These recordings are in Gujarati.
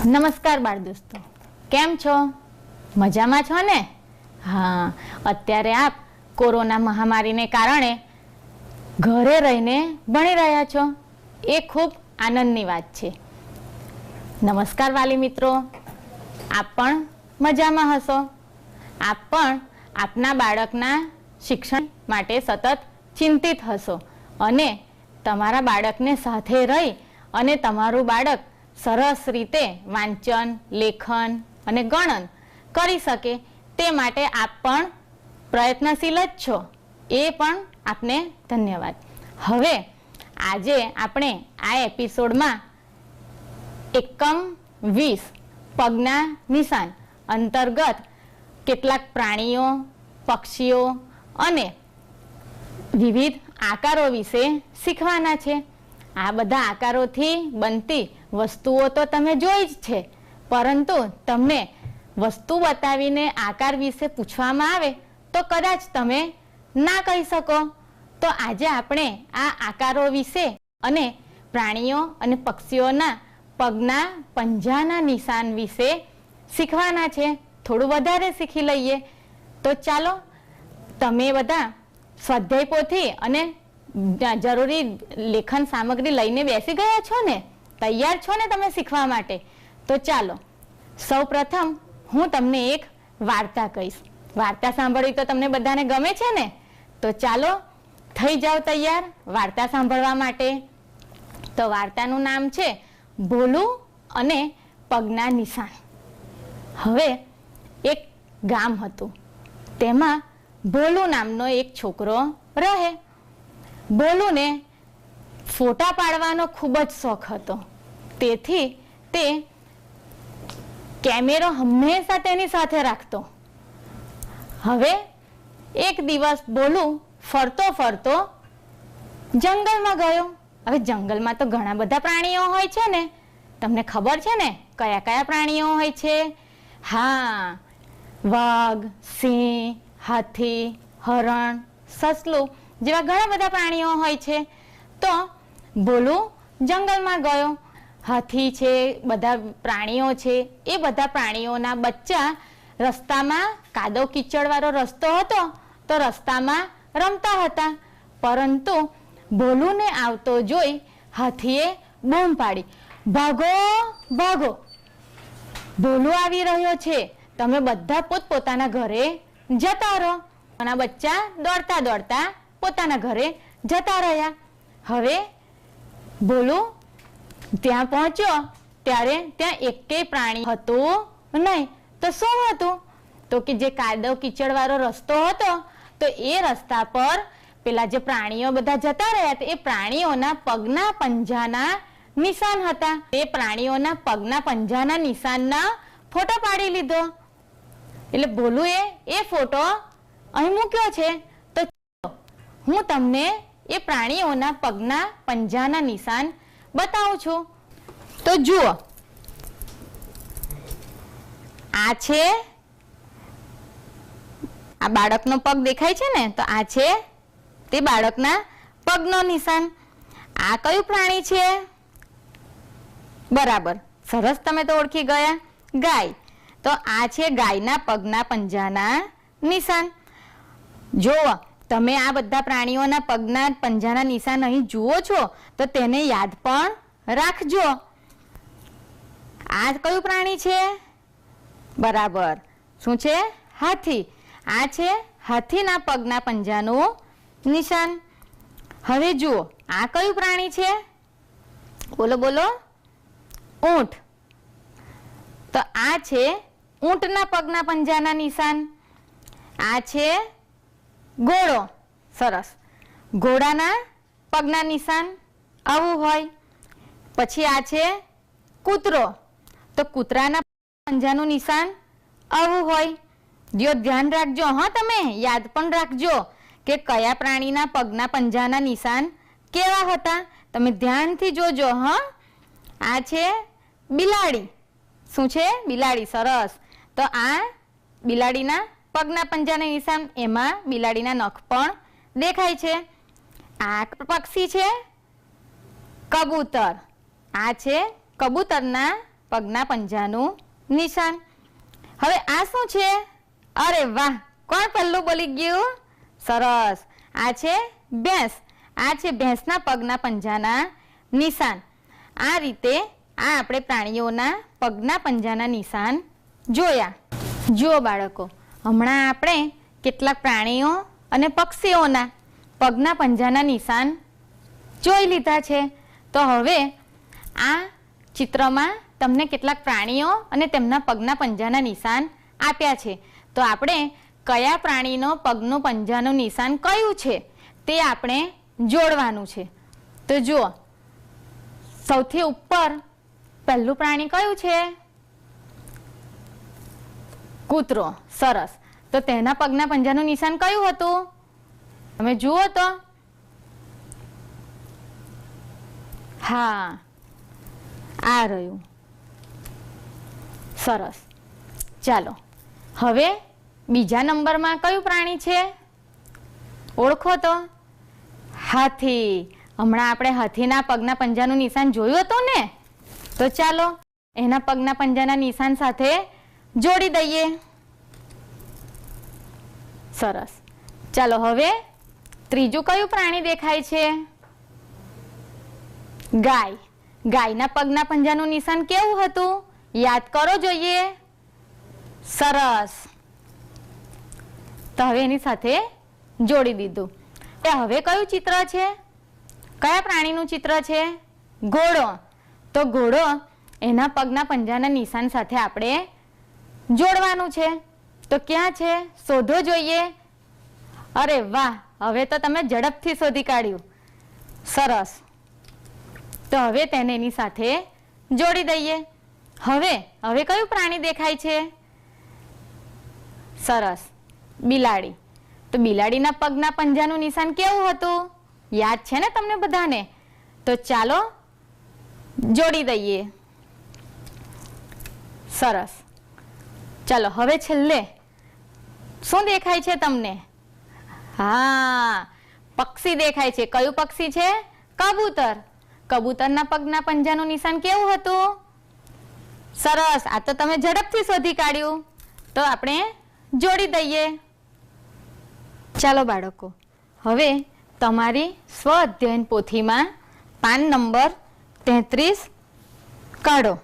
નમસ્કાર બાળ દોસ્તો, કેમ છો? મજામાં છો ને? હા, અત્યારે આપ કોરોના મહામારીને કારણે ઘરે રહીને ભણી રહ્યા છો, એ ખૂબ આનંદની વાત છે. નમસ્કાર વાલી મિત્રો, આપ પણ મજામાં હશો. આપ પણ આપના બાળકના શિક્ષણ માટે સતત ચિંતિત હશો અને તમારા બાળકને સાથે રહી અને તમારું બાળક સરસ રીતે વાંચન, લેખન અને ગણન કરી શકે તે માટે આપ પણ પ્રયત્નશીલ જ છો. એ પણ આપને ધન્યવાદ. હવે આજે આપણે આ એપિસોડમાં એકમ 20 પગના નિશાન અંતર્ગત કેટલાક પ્રાણીઓ, પક્ષીઓ અને વિવિધ આકારો વિશે શીખવાના છે. આ બધા આકારોથી બનતી વસ્તુઓ તો તમે જોઈ જ છે, પરંતુ તમને વસ્તુ બતાવીને આકાર વિશે પૂછવામાં આવે તો કદાચ તમે ના કહી શકો. તો આજે આપણે આ આકારો વિશે અને પ્રાણીઓ અને પક્ષીઓના પગના પંજાના નિશાન વિશે શીખવાના છે. થોડું વધારે શીખી લઈએ. તો ચાલો, તમે બધા સ્વાધ્યાય પોથી અને જરૂરી લેખન સામગ્રી લઈને બેસી ગયા છો ને? તૈયાર છો ને તમે શીખવા માટે? તો ચાલો, સૌ પ્રથમ હું તમને એક વાર્તા કહીશ. વાર્તા સાંભળવી તો તમને બધાને ગમે છે ને? તો ચાલો, થઈ જાઓ તૈયાર વાર્તા સાંભળવા માટે. તો વાર્તાનું નામ છે ભોલું અને પગના નિશાન. હવે એક ગામ હતું, તેમાં ભોલું નામનો એક છોકરો રહે. ભોલુને ફોટા પાડવાનો ખૂબ જ શોખ હતો, તેથી તે કેમેરો હંમેશા તેની સાથે રાખતો. હવે એક દિવસ ભોલું ફરતો ફરતો જંગલમાં ગયો. હવે જંગલમાં તો ઘણા બધા પ્રાણીઓ હોય છે ને, તમને ખબર છે ને કયા કયા પ્રાણીઓ હોય છે? હા, વાઘ, સિંહ, હાથી, હરણ, સસલું જેવા ઘણા બધા પ્રાણીઓ હોય છે. તો ભોલું જંગલમાં ગયો. હાથી છે, બધા પ્રાણીઓ છે, એ બધા પ્રાણીઓના બચ્ચા રસ્તામાં, કાદવ કીચડવાળો રસ્તો હતો તો રસ્તામાં રમતા હતા. પરંતુ ભોલુને આવતો જોઈ હાથીએ બૂમ પાડી, ભાગો ભાગો, ભોલું આવી રહ્યો છે, તમે બધા પોતપોતાના ઘરે જતા રહો. અને બચ્ચા દોડતા દોડતા પોતાના ઘરે જતા રહ્યા. હવે ભોલું ત્યાં પહોંચ્યો ત્યારે ત્યાં એકેય પ્રાણી હતું નહીં. તો શું હતું? તો કે જે કાદવ કીચડ વાળો રસ્તો હતો, તો એ રસ્તા પર પેલા જે પ્રાણીઓ બધા જતા રહ્યા હતા, એ પ્રાણીઓના પગના પંજાના નિશાન હતા. એ પ્રાણીઓના પગના પંજાના નિશાનના ફોટો પાડી લીધો. એટલે ભોલુએ એ ફોટો અહીં મૂક્યો છે. તો હું તમને એ પ્રાણીઓના પગના પંજાના નિશાન બતાવું છું. તો જુઓ, આ છે, આ બાળકનો પગ દેખાય છે ને? તો આ છે તે બાળકના પગનો નિશાન. આ કયું પ્રાણી છે? બરાબર, સરસ, તમે તો ઓળખી ગયા, ગાય. તો આ છે ગાયના પગના પંજાના નિશાન. જુઓ, તમે આ બધા પ્રાણીઓના પગના પંજાના નિશાન અહીં જુઓ છો તો તેને યાદ પણ રાખજો. આ કયું પ્રાણી છે? બરાબર, શું છે? હાથી. આ છે હાથીના પગના પંજાનું નિશાન. હવે જુઓ, આ કયું પ્રાણી છે? બોલો બોલો. ઊંટ. તો આ છે ઊંટના પગના પંજાના નિશાન. આ છે ઘોડો. સરસ, ઘોડાના પગના નિશાન આવું હોય. પછી આ છે કૂતરો. તો કૂતરાના પંજાનું નિશાન આવું હોય. જો ધ્યાન રાખજો, હા, તમે યાદ પણ રાખજો કે કયા પ્રાણીના પગના પંજાના નિશાન કેવા હતા. તમે ધ્યાનથી જોજો. હા, આ છે બિલાડી. શું છે? બિલાડી. સરસ. તો આ બિલાડીના પગના પંજાના નિશાન, એમાં બિલાડીના નખ પણ દેખાય છે. આ પક્ષી છે કબૂતર. આ છે કબૂતરના પગના પંજાનું નિશાન. હવે આ શું છે? અરે વાહ, કોણ પહેલું બોલી ગયું? સરસ. આ છે ભેંસ. આ છે ભેંસના પગના પંજાના નિશાન. આ રીતે આ આપણે પ્રાણીઓના પગના પંજાના નિશાન જોયા. જુઓ બાળકો, હમણાં આપણે કેટલાક પ્રાણીઓ અને પક્ષીઓના પગના પંજાના નિશાન જોઈ લીધા છે. તો હવે આ ચિત્રમાં તમને કેટલાક પ્રાણીઓ અને તેમના પગના પંજાના નિશાન આપ્યા છે. તો આપણે કયા પ્રાણીનો પગનું પંજાનું નિશાન કયું છે તે આપણે જોડવાનું છે. તો જુઓ, સૌથી ઉપર પહેલું પ્રાણી કયું છે? કૂતરો. સરસ. તો તેના પગના પંજાનું નિશાન કયું હતું? તમે જુઓ તો. હા, આ રહ્યું. સરસ. ચાલો, હવે બીજા નંબરમાં કયું પ્રાણી છે? ઓળખો તો. હાથી. હમણાં આપણે હાથીના પગના પંજાનું નિશાન જોયું હતું ને? તો ચાલો એના પગના પંજાના નિશાન સાથે જોડી દઈએ. સરસ. ચાલો, હવે ત્રીજું કયું પ્રાણી દેખાય છે? ગાય. ગાયના પગના પંજાનું નિશાન કેવું હતું? યાદ કરો જોઈએ. સરસ. તો હવે એની સાથે જોડી દીધું. હવે કયું ચિત્ર છે? કયા પ્રાણીનું ચિત્ર છે? ઘોડો. તો ઘોડો એના પગના પંજાના નિશાન સાથે આપણે જોડવાનું છે. તો ક્યાં છે? શોધો જોઈએ. અરે વાહ, હવે તો તમે ઝડપથી શોધી કાઢ્યું. સરસ. તો હવે તેને એની સાથે જોડી દઈએ. હવે કયું પ્રાણી દેખાય છે? સરસ. બિલાડી. તો બિલાડીના પગના પંજાનું નિશાન કેવું હતું? યાદ છે ને તમને બધાને? તો ચાલો જોડી દઈએ. સરસ. ચાલો, હવે છેલ્લે શું દેખાય છે તમને? હા, પક્ષી દેખાય છે. કયું પક્ષી છે? કબૂતર. કબૂતરના પગના પંજાનું નિશાન કેવું હતું? સરસ. આ તો તમે ઝડપથી શોધી કાઢ્યું. તો આપણે જોડી દઈએ. ચાલો બાળકો, હવે તમારી સ્વ અધ્યયન પોથીમાં પાન નંબર 33 કાઢો.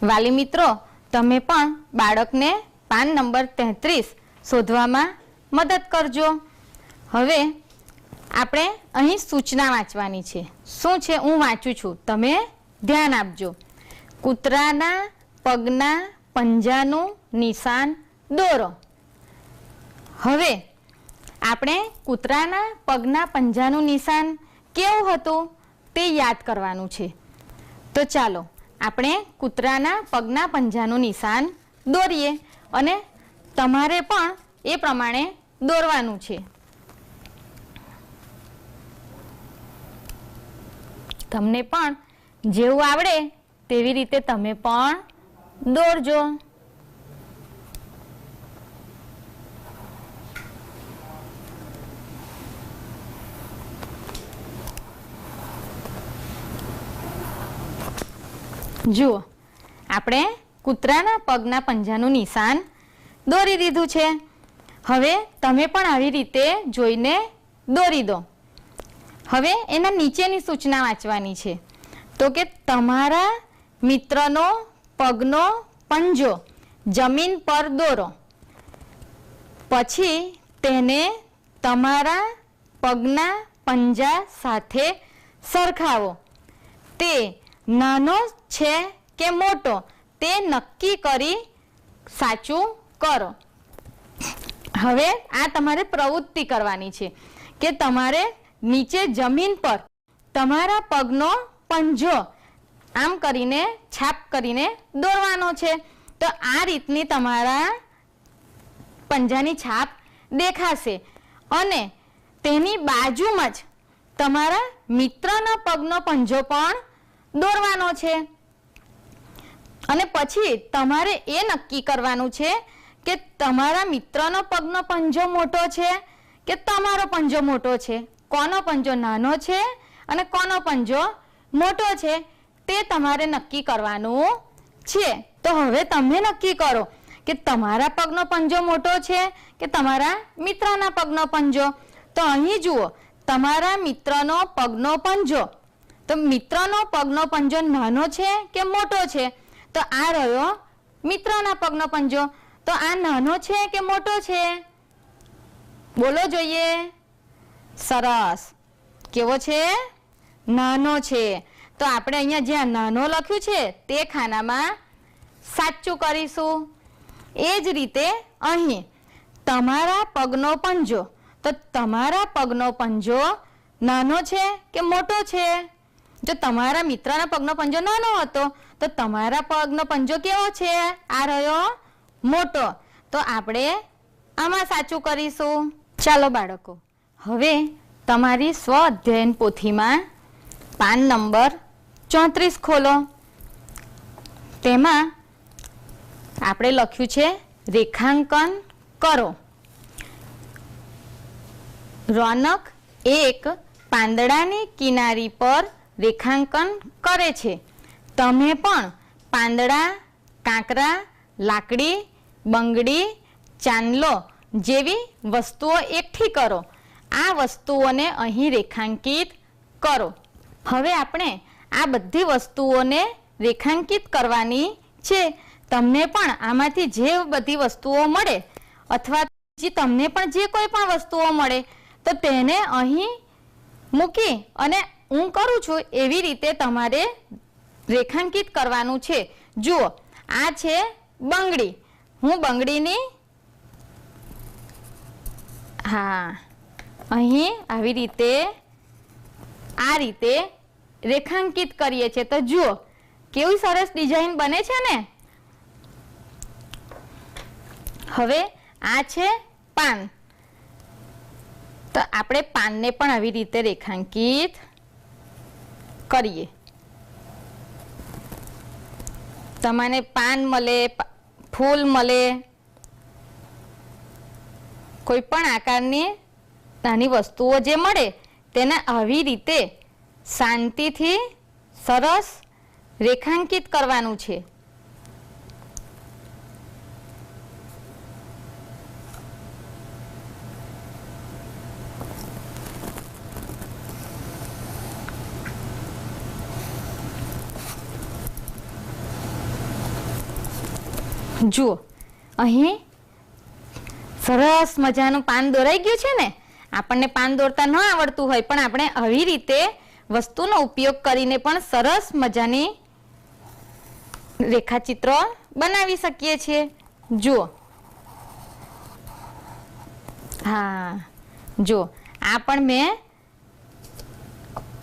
વાલી મિત્રો, તમે પણ બાળકને પાન નંબર 33 શોધવામાં મદદ કરજો. હવે આપણે અહીં સૂચના વાંચવાની છે. શું છે? હું વાંચું છું, તમે ધ્યાન આપજો. કૂતરાના પગના પંજાનું નિશાન દોરો. હવે આપણે કૂતરાના પગના પંજાનું નિશાન કેવું હતું તે યાદ કરવાનું છે. તો ચાલો આપણે કૂતરાના પગના પંજાનું નિશાન દોરીએ અને તમારે પણ એ પ્રમાણે દોરવાનું છે. તમને પણ જેવું આવડે તેવી રીતે તમે પણ દોરજો. જુઓ, આપણે કૂતરાના પગના પંજાનું નિશાન દોરી દીધું છે. હવે તમે પણ આવી રીતે જોઈને દોરી દો. હવે એના નીચેની સૂચના વાંચવાની છે. તો કે તમારા મિત્રનો પગનો પંજો જમીન પર દોરો. પછી તેને તમારા પગના પંજા સાથે સરખાવો. તે નાનો છે કે મોટો તે નક્કી કરી સાચું કરો. હવે આ તમારે પ્રવૃત્તિ કરવાની છે કે તમારે નીચે જમીન પર તમારા પગનો પંજો આમ કરીને છાપ કરીને દોરવાનો છે. તો આ રીતની તમારા પંજાની છાપ દેખાશે અને તેની બાજુમાં જ તમારા મિત્રના પગનો પંજો પણ દોરવાનો છે. અને પછી તમારે એ નક્કી કરવાનું છે કે તમારા મિત્રનો પગનો પંજો મોટો છે કે તમારો પંજો મોટો છે, કોનો પંજો નાનો છે અને કોનો પંજો મોટો છે તે તમારે નક્કી કરવાનું છે. તો હવે તમે નક્કી કરો કે તમારા પગનો પંજો મોટો છે કે તમારા મિત્રના પગનો પંજો. તો અહીં જુઓ, તમારા મિત્રનો પગનો પંજો. તો મિત્રનો પગનો પંજો નાનો છે કે મોટો છે? તો આ રહ્યો મિત્રના પગનો પંજો. તો આ નાનો છે કે મોટો છે? બોલો જોઈએ. સરસ. કેવો છે? નાનો છે. તો આપણે અહીંયા જ્યાં નાનો લખ્યું છે તે ખાનામાં સાચું કરીશું. એ જ રીતે અહીં તમારા પગનો પંજો. તો તમારા પગનો પંજો નાનો છે કે મોટો છે? જો તમારા મિત્રના પગનો પંજો નાનો હતો તો તમારા પગનો પંજો કેવો છે? આ રહ્યો મોટો. તો આપણે આમાં સાચું કરીશું. ચાલો બાળકો, હવે તમારી સ્વ અધ્યયન પોથીમાં પાન નંબર 34 ખોલો. તેમાં આપણે લખ્યું છે રેખાંકન કરો. રોનક એક પાંદડાની કિનારી પર રેખાંકન કરે છે. તમે પણ પાંદડા, કાંકરા, લાકડી, બંગડી, ચાંદલો જેવી વસ્તુઓ એકઠી કરો. આ વસ્તુઓને અહીં રેખાંકિત કરો. હવે આપણે આ બધી વસ્તુઓને રેખાંકિત કરવાની છે. તમને પણ આમાંથી જે બધી વસ્તુઓ મળે અથવા તમને પણ જે કોઈ પણ વસ્તુઓ મળે તો તેને અહીં મૂકી અને હું કરું છું એવી રીતે તમારે રેખાંકિત કરવાનું છે. જુઓ, આ છે બંગડી. હું બંગડીની અહીં આવી રીતે આ રીતે રેખાંકિત કરીએ છીએ. તો જુઓ કેવી સરસ ડિઝાઇન બને છે ને. હવે આ છે પાન. તો આપણે પાનને પણ આવી રીતે રેખાંકિત કરીએ. તમને પાન મળે, ફૂલ મળે, કોઈ પણ આકારની નાની વસ્તુઓ જે મળે તેને આવી રીતે શાંતિથી સરસ રેખાંકિત કરવાનું છે. જુઓ, અહીં સરસ મજાનું પાન દોરાઈ ગયું છે ને. આપણને પાન દોરતા ન આવડતું હોય પણ આપણે આવી રીતે વસ્તુનો ઉપયોગ કરીને પણ સરસ મજાની રેખાચિત્રો બનાવી શકીએ છીએ. જુઓ, જુઓ આ પણ મેં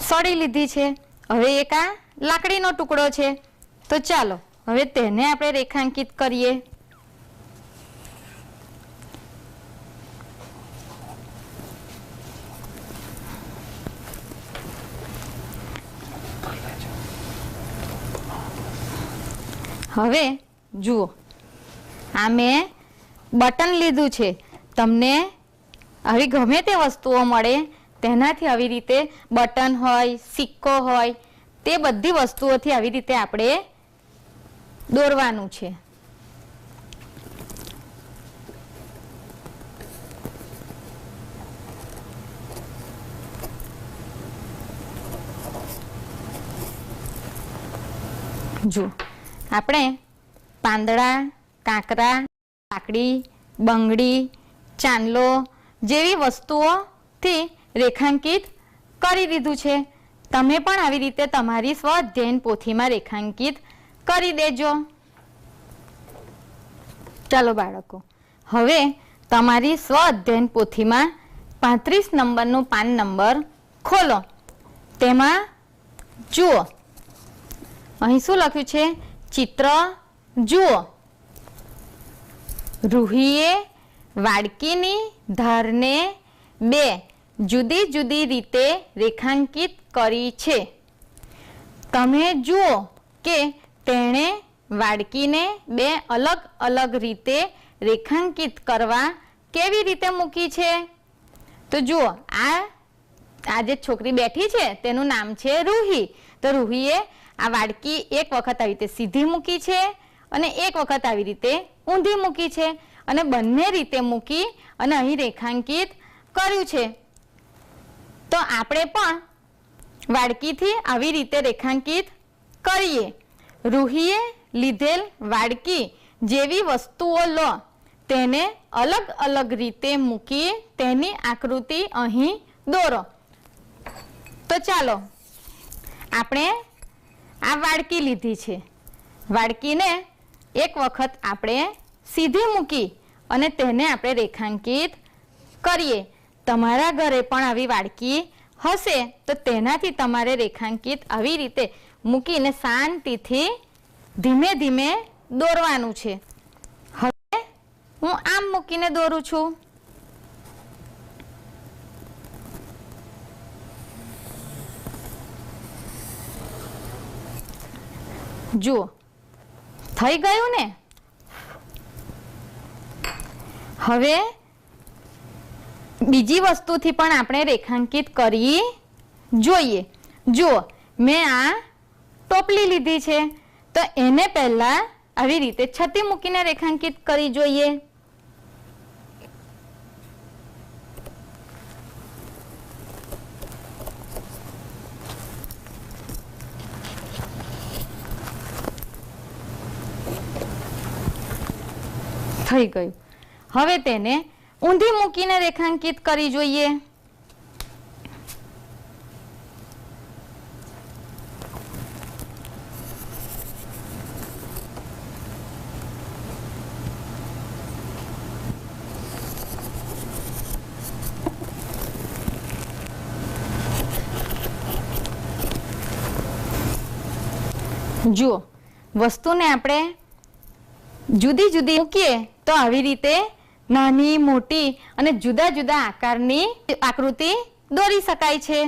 સળી લીધી છે. હવે એક આ લાકડીનો ટુકડો છે. તો ચાલો હવે તેને આપણે રેખાંકિત કરીએ. હવે જુઓ, આ મેં બટન લીધું છે. તમને આવી ગમે તે વસ્તુઓ મળે તેનાથી આવી રીતે બટન હોય, સિક્કો હોય, તે બધી વસ્તુઓથી આવી રીતે આપણે દોરવાનું છે. જો આપણે પાંદડા, કાંકરા, લાકડી, બંગડી, ચાંદલો જેવી વસ્તુઓથી રેખાંકિત કરી દીધું છે. તમે પણ આવી રીતે તમારી સ્વ અધ્યયન પોથીમાં રેખાંકિત કરી દેજો. ચાલો બાળકો, હવે તમારી સ્વ અધ્યયન પોથીમાં 35 નંબરનું પાન નંબર ખોલો. તેમાં જુઓ, અહીં શું લખ્યું છે? ચિત્ર જુઓ. રૂહીએ વાડકીની ધારને બે જુદી જુદી રીતે રેખાંકિત કરી છે. તમે જુઓ કે તેણે વાડકીને બે અલગ અલગ રીતે રેખાંકિત કરવા કેવી રીતે મૂકી છે. તો જુઓ, આ જે છોકરી બેઠી છે તેનું નામ છે રૂહી. તો રૂહીએ આ વાડકી એક વખત આવી રીતે સીધી મૂકી છે અને એક વખત આવી રીતે ઊંધી મૂકી છે અને બંને રીતે મૂકી અને અહીં રેખાંકિત કર્યું છે. તો આપણે પણ વાડકીથી આવી રીતે રેખાંકિત કરીએ. રૂહીએ લીધેલ વાડકી જેવી વસ્તુઓ લો, તેને અલગ અલગ રીતે મૂકી તેની આકૃતિ અહીં દોરો. તો ચાલો આપણે આ વાડકી લીધી છે. વાડકીને એક વખત આપણે સીધી મૂકી અને તેને આપણે રેખાંકિત કરીએ. તમારા ઘરે પણ આવી વાડકી હશે તો તેનાથી તમારે રેખાંકિત આવી રીતે મૂકીને શાંતિથી ધીમે ધીમે દોરવાનું છે. હવે હું આમ મૂકીને દોરું છું. જુઓ, થઈ ગયું ને. હવે બીજી વસ્તુથી પણ આપણે રેખાંકિત કરી જોઈએ. જુઓ, મેં આ ટોપલી લીધી છે તો એને પહેલા આવી રીતે છતી મૂકીને રેખાંકિત કરી જોઈએ. થઈ ગયું. હવે તેને ઊંધી મૂકીને રેખાંકિત કરી જોઈએ. જુઓ, વસ્તુને આપણે જુદી જુદી મૂકીએ તો આવી રીતે નાની મોટી અને જુદા જુદા આકારની આકૃતિ દોરી શકાય છે.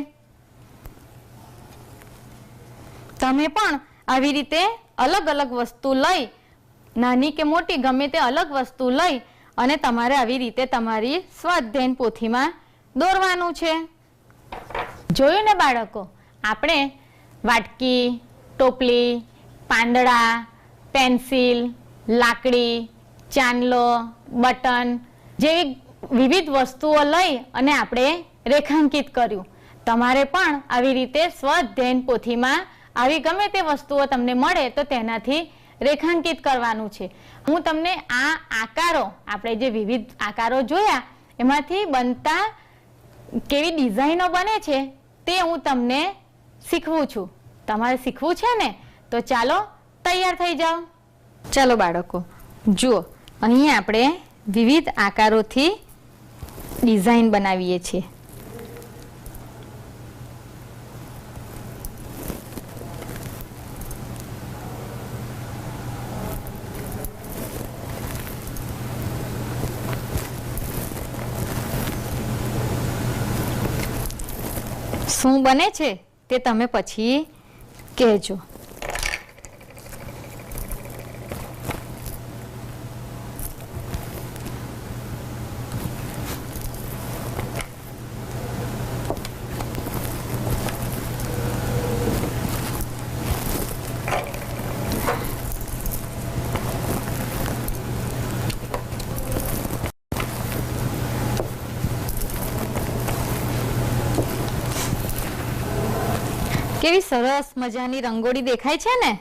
તમે પણ આવી રીતે અલગ અલગ વસ્તુ લઈ, નાની કે મોટી ગમે તે અલગ વસ્તુ લઈ અને તમારે આવી રીતે તમારી સ્વાધ્યાયન પોથીમાં દોરવાનું છે. જોયું ને બાળકો, આપણે વાટકી, ટોપલી, પાંદડા, પેન્સિલ, લાકડી, ચાંદલો, બટન જેવી વિવિધ વસ્તુઓ લઈ અને આપણે રેખાંકિત કર્યું. તમારે પણ આવી રીતે સ્વાધ્યાયન પોથીમાં આવી ગમે તે વસ્તુઓ તમને મળે તો તેનાથી રેખાંકિત કરવાનું છે. હું તમને આ આકારો, આપણે જે વિવિધ આકારો જોયા એમાંથી બનતા કેવી ડિઝાઇનો બને છે તે હું તમને શીખવું છું. તમારે શીખવું છે ને? તો ચાલો તૈયાર થઈ જાઓ. ચાલો બાળકો, જુઓ, અહીં આપણે વિવિધ આકારોથી ડિઝાઇન બનાવીએ છીએ. શું બને છે તે તમે પછી કહેજો. કેવી સરસ મજાની રંગોળી દેખાય છે ને?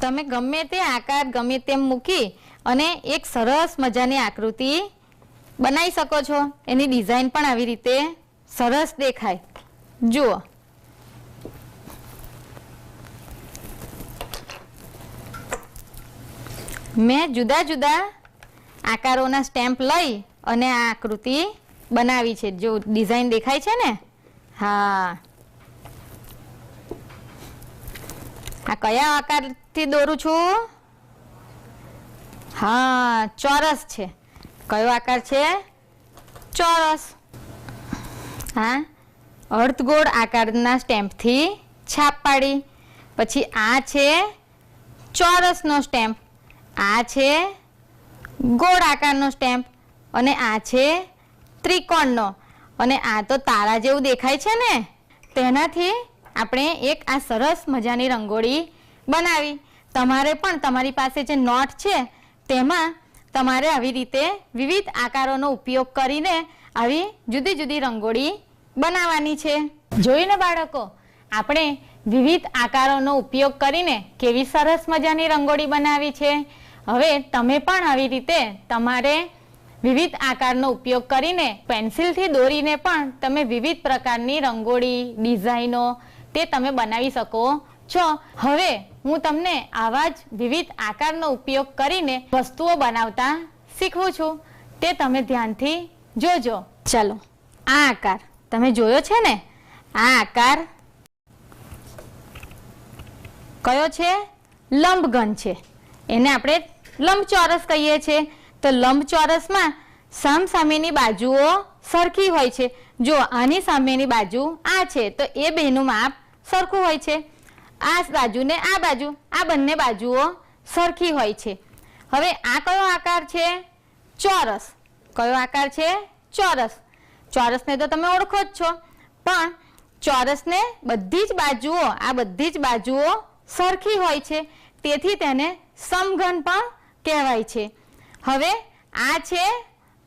તમે ગમે તે આકાર ગમે તેમ મૂકી અને એક સરસ મજાની આકૃતિ બનાવી શકો છો. એની ડિઝાઇન પણ આવી રીતે સરસ દેખાય. જુઓ, મેં જુદા જુદા આકારોના સ્ટેમ્પ લઈ અને આ આકૃતિ બનાવી છે. જો ડિઝાઇન દેખાય છે ને? હા. આ કયા આકારથી દોરું છું? હા, ચોરસ છે. કયો આકાર છે? ચોરસ. હા, અર્ધગોળ આકારના સ્ટેમ્પથી છાપ પાડી. પછી આ છે ચોરસનો સ્ટેમ્પ, આ છે ગોળ આકારનો સ્ટેમ્પ અને આ છે ત્રિકોણનો. અને આ તો તારા જેવું દેખાય છે ને, તેનાથી આપણે એક આ સરસ મજાની રંગોળી બનાવી. તમારે પણ તમારી પાસે જે નોટ છે તેમાં તમારે આવી રીતે વિવિધ આકારોનો ઉપયોગ કરીને આવી જુદી જુદી રંગોળી બનાવવાની છે. જોયું ને બાળકો, આપણે વિવિધ આકારોનો ઉપયોગ કરીને કેવી સરસ મજાની રંગોળી બનાવી છે. હવે તમે પણ આવી રીતે તમારે વિવિધ આકારનો ઉપયોગ કરીને પેન્સિલથી દોરીને પણ તમે વિવિધ પ્રકારની રંગોળી ડિઝાઇનો તે તમે બનાવી શકો છો. હવે હું તમને આવા જ વિવિધ આકારનો ઉપયોગ કરીને વસ્તુઓ બનાવતા શીખવું છું, તે તમે ધ્યાનથી જોજો. ચાલો, આ આકાર તમે જોયો છે ને, આ આકાર કયો છે? લંબઘન છે. એને આપણે લંબચોરસ કહીએ છીએ. તો લંબચોરસમાં સામસામેની બાજુઓ સરખી હોય છે. જો આની સામેની બાજુ આ છે તો એ બેનું માપ સરખું હોય છે. આ બાજુ ને આ બાજુ, આ બંને બાજુઓ સરખી હોય છે. હવે આ કયો આકાર છે? ચોરસ. કયો આકાર છે? ચોરસ. ચોરસને તો તમે ઓળખો જ છો, પણ ચોરસને બધી જ બાજુઓ, આ બધી જ બાજુઓ સરખી હોય છે, તેથી તેને સમઘન પણ કહેવાય છે. હવે આ છે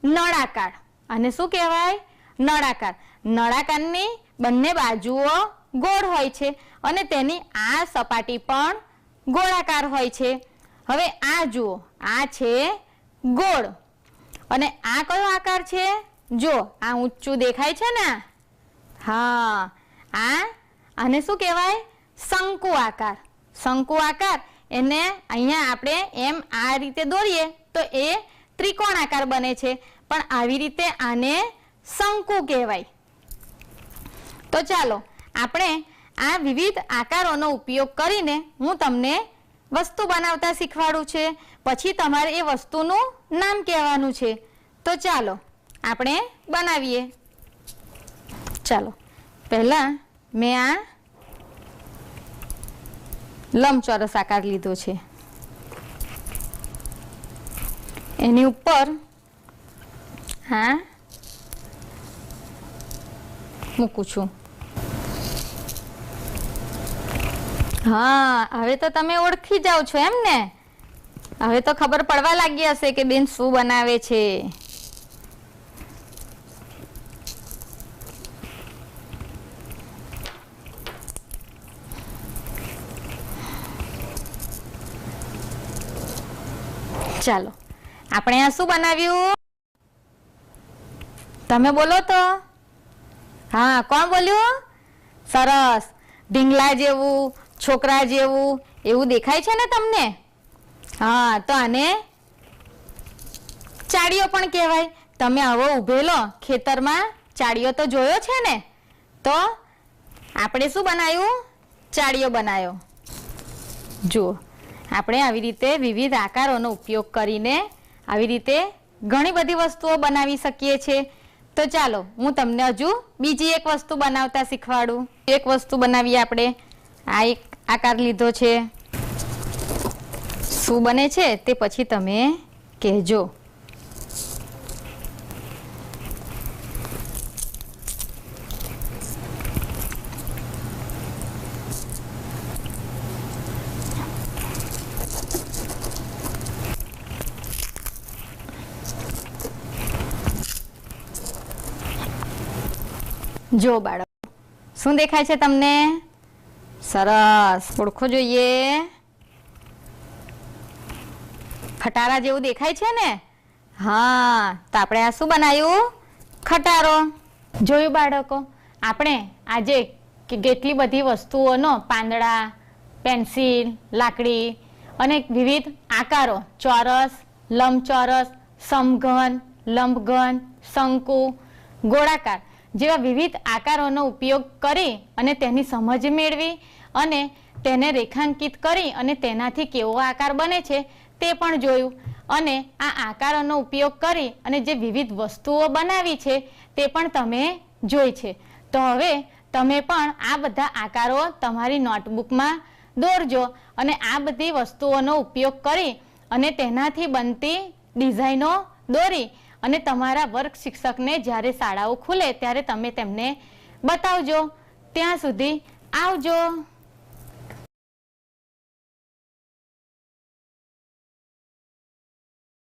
નળાકાર. અને શું કહેવાય? નળાકાર. નળાકારની બંને બાજુઓ ગોળ હોય છે અને તેની આ સપાટી પણ ગોળાકાર હોય છે. હવે આ જુઓ, આ છે ગોળ. અને આ કયો આકાર છે? જો આ ઊંચું દેખાય છે ને, હા, આને શું કહેવાય? શંકુ આકાર. શંકુ આકાર એને અહીંયા આપણે એમ આ રીતે દોરીએ તો એ ત્રિકોણ આકાર બને છે, પણ આવી રીતે આને શંકુ કહેવાય. તો ચાલો આપણે આ વિવિધ આકારોનો ઉપયોગ કરીને હું તમને વસ્તુ બનાવતા શીખવાડું છે. પછી તમારે એ વસ્તુનું નામ કહેવાનું છે. તો ચાલો આપણે બનાવીએ. ચાલો, પહેલા મેં આ લંબચોરસ આકાર લીધો છે. એની ઉપર હા મૂકું છું. હા, હવે તો તમે ઓળખી જાઓ છો એમ ને? હવે તો ખબર પડવા લાગી હશે કે બેન શું બનાવે છે. ચાલો, આપણે આ શું બનાવ્યું? તમે બોલો તો. હા, કોણ બોલ્યું? સરસ. ઢીંગલા જેવું, છોકરા જેવું એવું દેખાય છે ને તમને? હા, તો આને ચાળીઓ પણ કહેવાય. તમે આવો ઉભેલો ખેતરમાં ચાળીઓ તો જોયો છે ને? તો આપણે શું બનાવ્યું? ચાળીઓ બનાવ્યો. જુઓ, આપણે આવી રીતે વિવિધ આકારોનો ઉપયોગ કરીને આવી રીતે ઘણી બધી વસ્તુઓ બનાવી શકીએ છીએ. તો ચાલો હું તમને હજુ બીજી એક વસ્તુ બનાવતા શીખવાડું. એક વસ્તુ બનાવીએ આપણે. આ એક આકાર લીધો છે. શું બને છે તે પછી તમે કહેજો. જો બાળકો, શું દેખાય છે તમને? સરસ. ઓળખો જોઈએ. ખટારા જેવું દેખાય છે ને? હા, તો આપણે આ શું બનાવ્યું? ખટારો. જોયું બાળકો, આપણે આજે કેટલી બધી વસ્તુઓનો પાંદડા, પેન્સિલ, લાકડી અને વિવિધ આકારો, ચોરસ, લંબચોરસ, સમઘન, લંબઘન, શંકુ, ગોળાકાર જેવા વિવિધ આકારોનો ઉપયોગ કરી અને તેની સમજ મેળવી અને તેને રેખાંકિત કરી અને તેનાથી કેવો આકાર બને છે તે પણ જોયું. અને આ આકારોનો ઉપયોગ કરી અને જે વિવિધ વસ્તુઓ બનાવી છે તે પણ તમે જોઈ છે. તો હવે તમે પણ આ બધા આકારો તમારી નોટબુકમાં દોરજો અને આ બધી વસ્તુઓનો ઉપયોગ કરી અને તેનાથી બનતી ડિઝાઇનો દોરી અને તમારા વર્ગ શિક્ષકને જ્યારે શાળાઓ ખુલે ત્યારે તમે તેમને બતાવજો. ત્યાં સુધી આવજો.